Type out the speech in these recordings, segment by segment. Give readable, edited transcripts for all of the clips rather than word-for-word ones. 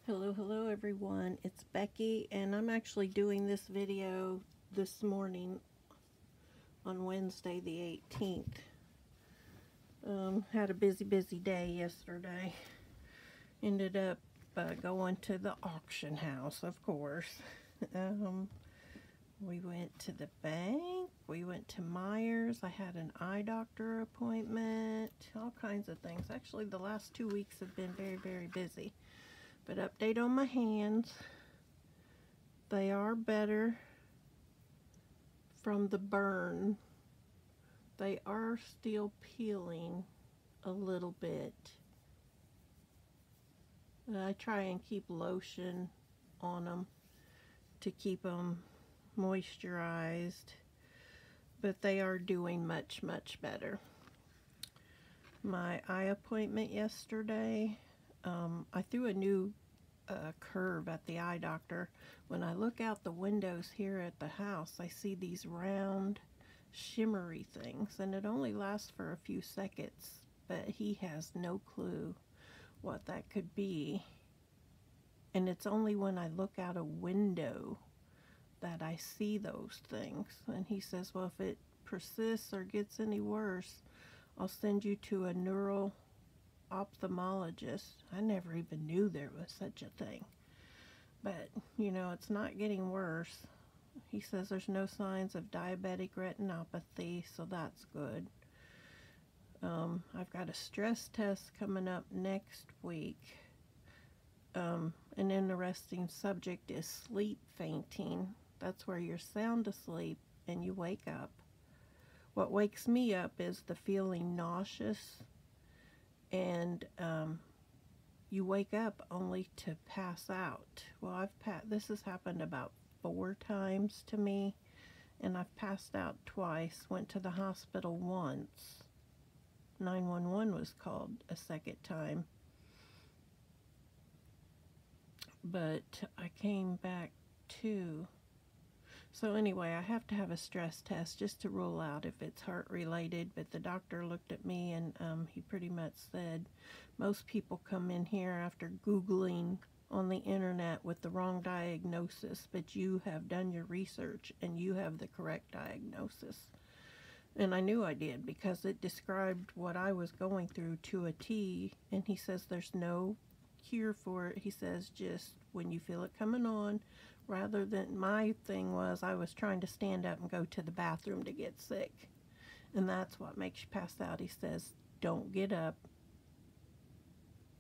Hello everyone, it's Becky, and I'm actually doing this video this morning on Wednesday the 18th. Had a busy day yesterday. Ended up going to the auction house, of course. We went to the bank, we went to Myers, I had an eye doctor appointment, all kinds of things. Actually, the last 2 weeks have been very busy. But update on my hands, they are better from the burn. They are still peeling a little bit. I try and keep lotion on them to keep them moisturized, but they are doing much better. My eye appointment yesterday, I threw a new curve at the eye doctor. When I look out the windows here at the house, I see these round shimmery things, and it only lasts for a few seconds, but he has no clue what that could be. And it's only when I look out a window that I see those things. And he says, well, if it persists or gets any worse, I'll send you to a ophthalmologist. I never even knew there was such a thing. But, you know, it's not getting worse. He says there's no signs of diabetic retinopathy, so that's good. I've got a stress test coming up next week. An interesting subject is sleep fainting. That's where you're sound asleep and you wake up. What wakes me up is the feeling nauseous, and you wake up only to pass out. Well, this has happened about 4 times to me, and I've passed out twice. Went to the hospital once. 911 was called a second time, but I came back too. So anyway, I have to have a stress test just to rule out if it's heart related, but the doctor looked at me and he pretty much said most people come in here after Googling on the internet with the wrong diagnosis, but you have done your research and you have the correct diagnosis. And I knew I did because it described what I was going through to a T, and he says there's no cure for it. He says just when you feel it coming on, rather than, my thing was I was trying to stand up and go to the bathroom to get sick, and that's what makes you pass out. He says don't get up.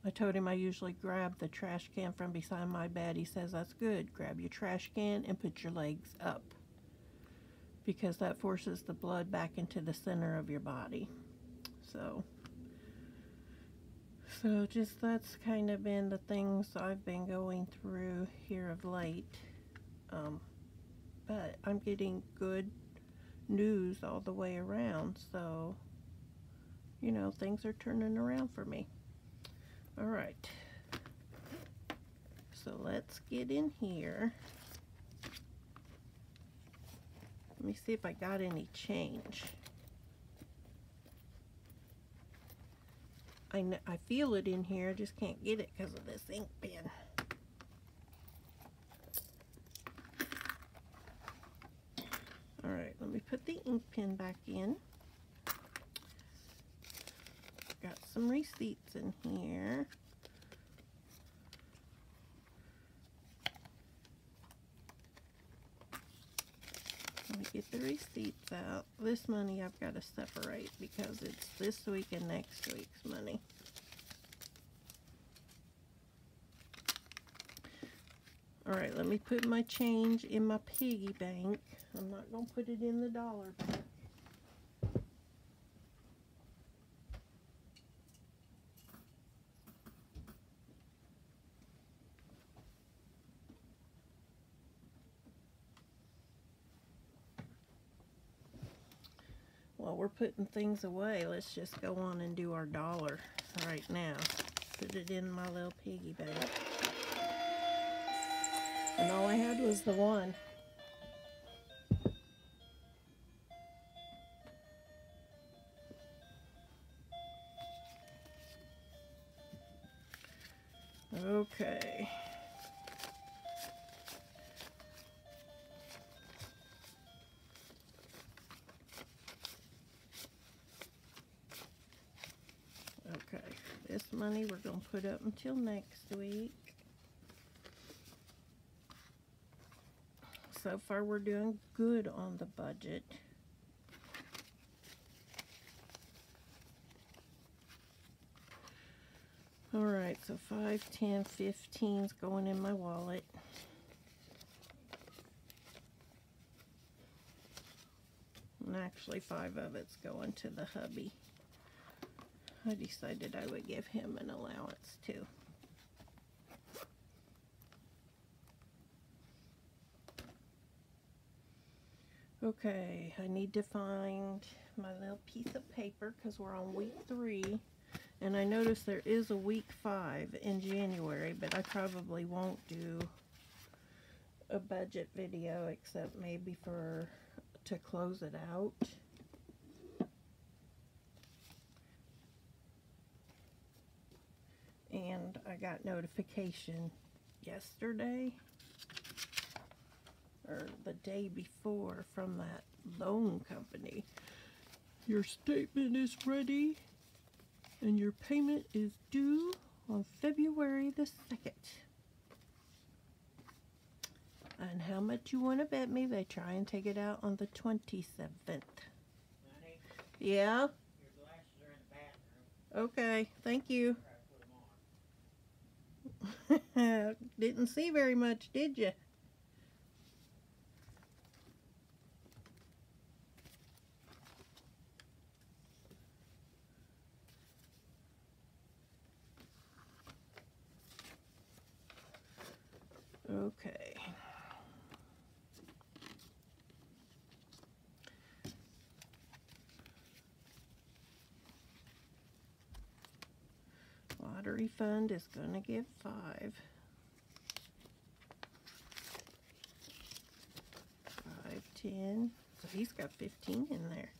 I told him I usually grab the trash can from beside my bed. He says that's good, grab your trash can and put your legs up, because that forces the blood back into the center of your body. So just that's kind of been the things I've been going through here of late. But I'm getting good news all the way around, so, you know, things are turning around for me. All right, so let's get in here. Let me see if I got any change. I feel it in here, I just can't get it because of this ink pen. Alright, let me put the ink pen back in. Got some receipts in here. Let me get the receipts out. This money I've got to separate because it's this week and next week's money. Alright, let me put my change in my piggy bank. I'm not going to put it in the dollar bank. While we're putting things away, let's just go on and do our dollar right now. Put it in my little piggy bank. And all I had was the one. Okay. money we're going to put up until next week. So far we're doing good on the budget. Alright, so 5, 10, 15's going in my wallet. And actually 5 of it's going to the hubby. I decided I would give him an allowance too. Okay, I need to find my little piece of paper because we're on week 3. And I noticed there is a week 5 in January, but I probably won't do a budget video except maybe to close it out. And I got notification yesterday or the day before from that loan company. Your statement is ready and your payment is due on February the 2nd. And how much you want to bet me they try and take it out on the 27th? Honey, Yeah? your glasses are in the bathroom. Okay, thank you. Try to put them on. Didn't see very much, did you? Okay. Lottery fund is going to give 5. 5, 10. So he's got 15 in there.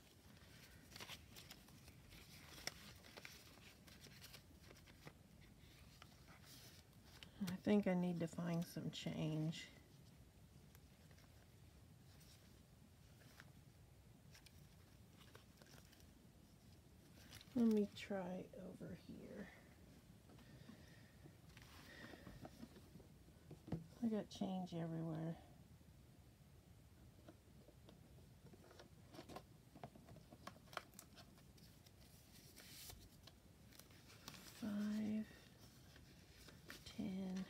I think I need to find some change. Let me try over here. I got change everywhere. Five, 10.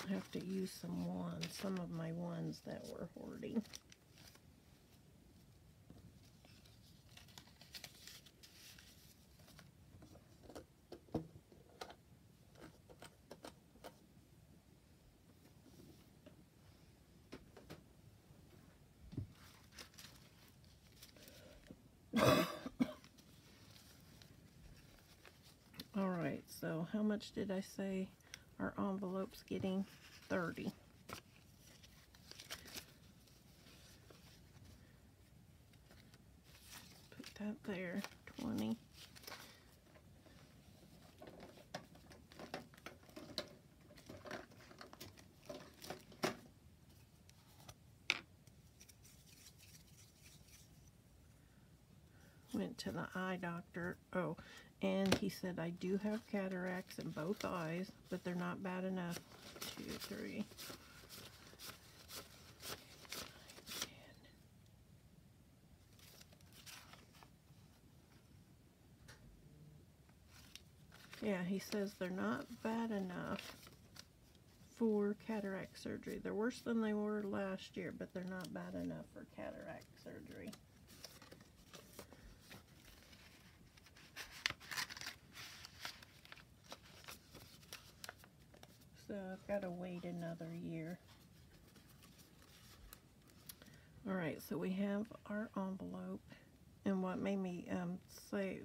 I have to use some of my ones that were hoarding. Alright, so how much did I say our envelope's getting? 30. Put that there. 20. Went to the eye doctor. Oh, and he said I do have cataracts in both eyes, but they're not bad enough. 2, 3. Yeah, he says they're not bad enough for cataract surgery. They're worse than they were last year, but they're not bad enough for cataract surgery. So I've got to wait another year. Alright, so we have our envelope. And what made me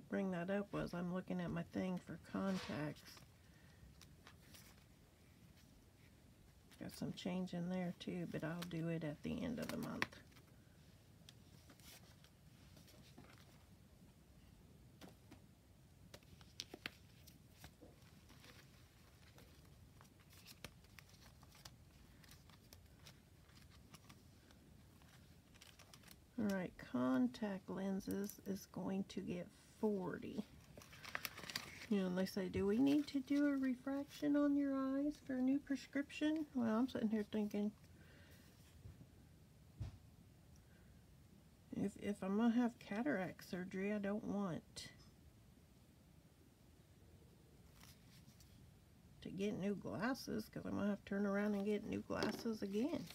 bring that up was I'm looking at my thing for contacts. Got some change in there too, but I'll do it at the end of the month. Alright, contact lenses is going to get 40. You know, and they say, do we need to do a refraction on your eyes for a new prescription? Well, I'm sitting here thinking, if I'm going to have cataract surgery, I don't want to get new glasses, because I'm going to have to turn around and get new glasses again.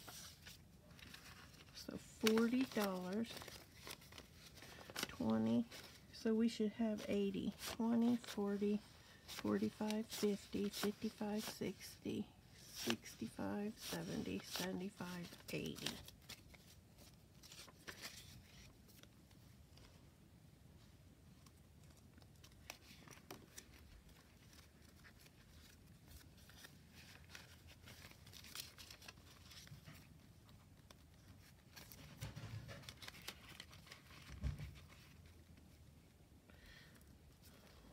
So $40, 20, so we should have 80, 20, 40, 45, 50, 55, 60, 65, 70, 75, 80.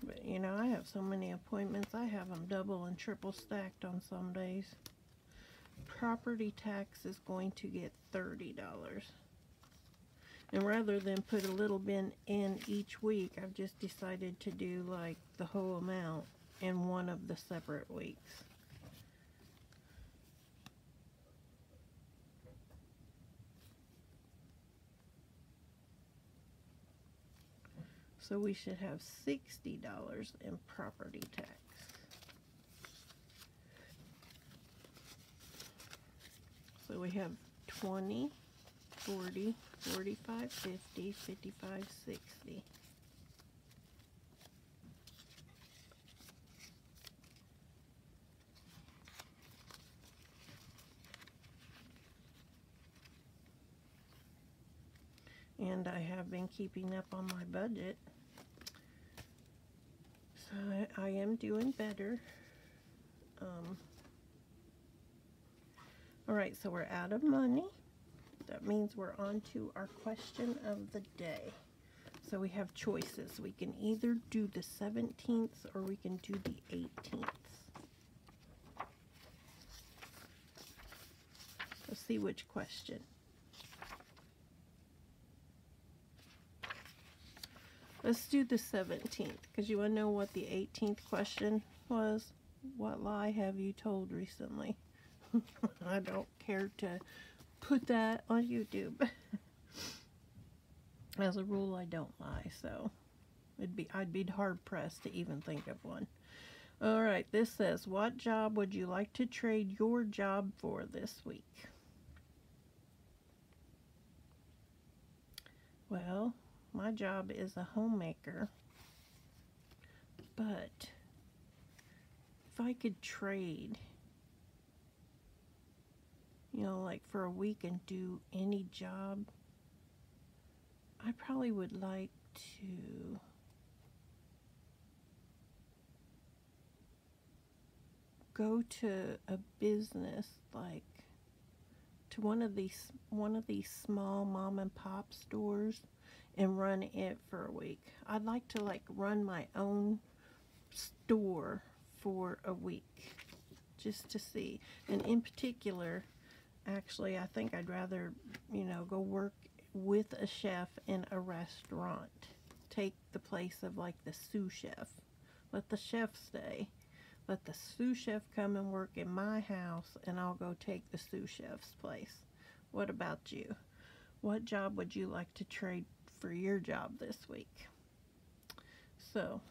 But you know, I have so many appointments, I have them double and triple stacked on some days. Property tax is going to get $30. And rather than put a little bit in each week, I've just decided to do like the whole amount in one of the separate weeks. So we should have $60 in property tax. So we have 20, 40, 45, 50, 55, 60. And I have been keeping up on my budget. So I am doing better. Alright, so we're out of money. That means we're on to our question of the day. So we have choices. We can either do the 17th or we can do the 18th. Let's see which question. Let's do the 17th, because you want to know what the 18th question was? What lie have you told recently? I don't care to put that on YouTube. As a rule, I don't lie, so I'd be hard pressed to even think of one. Alright, this says, what job would you like to trade your job for this week? Well, my job is a homemaker, but if I could trade, you know, like for a week and do any job, I probably would like to go to a business, like to one of these small mom and pop stores and run it for a week. I'd like to like run my own store for a week just to see. And in particular, actually, I think I'd rather, you know, go work with a chef in a restaurant. Take the place of like the sous chef. Let the chef stay. Let the sous chef come and work in my house, and I'll go take the sous chef's place. What about you? What job would you like to trade for your job this week? So,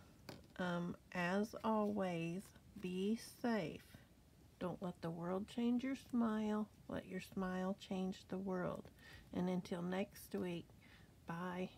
as always, be safe. Don't let the world change your smile. Let your smile change the world. And until next week, bye.